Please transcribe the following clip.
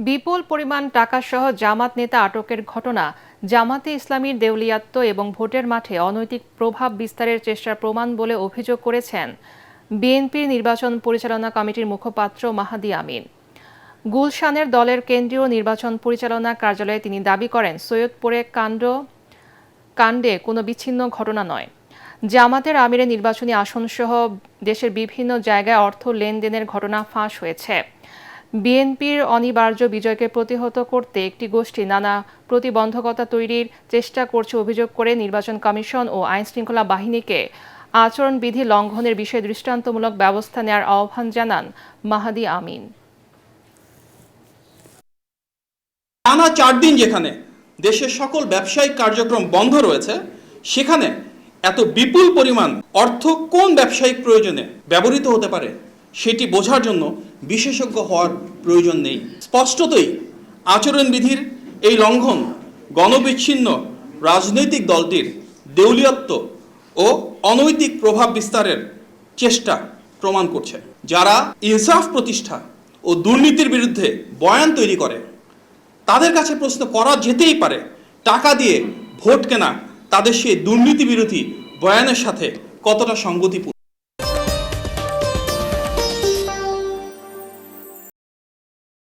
বিপুল পরিমাণ টাকাসহ জামাত নেতা আটকের ঘটনা জামাতে ইসলামীর দেউলিয়াত্ব এবং ভোটের মাঠে অনৈতিক প্রভাব বিস্তারের চেষ্টার প্রমাণ বলে অভিযোগ করেছেন বিএনপির নির্বাচন পরিচালনা কমিটির মুখপাত্র মাহাদি আমিন। গুলশানের দলের কেন্দ্রীয় নির্বাচন পরিচালনা কার্যালয়ে তিনি দাবি করেন, সৈয়দপুরে কাণ্ডে কোনো বিচ্ছিন্ন ঘটনা নয়। জামাতের আমিরের নির্বাচনী আসনসহ দেশের বিভিন্ন জায়গায় অর্থ লেনদেনের ঘটনা ফাঁস হয়েছে। বিএনপির অনিবার্য বিজয়কে প্রতিহত করতে একটি গোষ্ঠী নানা প্রতিবন্ধকতা তৈরির চেষ্টা করছে অভিযোগ করে নির্বাচন কমিশন ও আইনশৃঙ্খলা বাহিনীকে আচরণবিধি লঙ্ঘনের বিষয়ে দৃষ্টান্তমূলক ব্যবস্থা নেওয়ার আহ্বান জানান মাহাদি আমিন। টানা 4 দিন যেখানে দেশের সকল ব্যবসায়িক কার্যক্রম বন্ধ রয়েছে, সেখানে এত বিপুল পরিমাণ অর্থ কোন ব্যবসায়িক প্রয়োজনে ব্যবহৃত হতে পারে সেটি বোঝার জন্য বিশেষজ্ঞ হওয়ার প্রয়োজন নেই। স্পষ্টতই আচরণবিধির এই লঙ্ঘন গণবিচ্ছিন্ন রাজনৈতিক দলটির দেউলিয়াত্ব ও অনৈতিক প্রভাব বিস্তারের চেষ্টা প্রমাণ করছে। যারা ইনসাফ প্রতিষ্ঠা ও দুর্নীতির বিরুদ্ধে বয়ান তৈরি করে, তাদের কাছে প্রশ্ন করা যেতেই পারে, টাকা দিয়ে ভোট কেনা তাদের সেই দুর্নীতি বিরোধী বয়ানের সাথে কতটা সঙ্গতিপূর্ণ।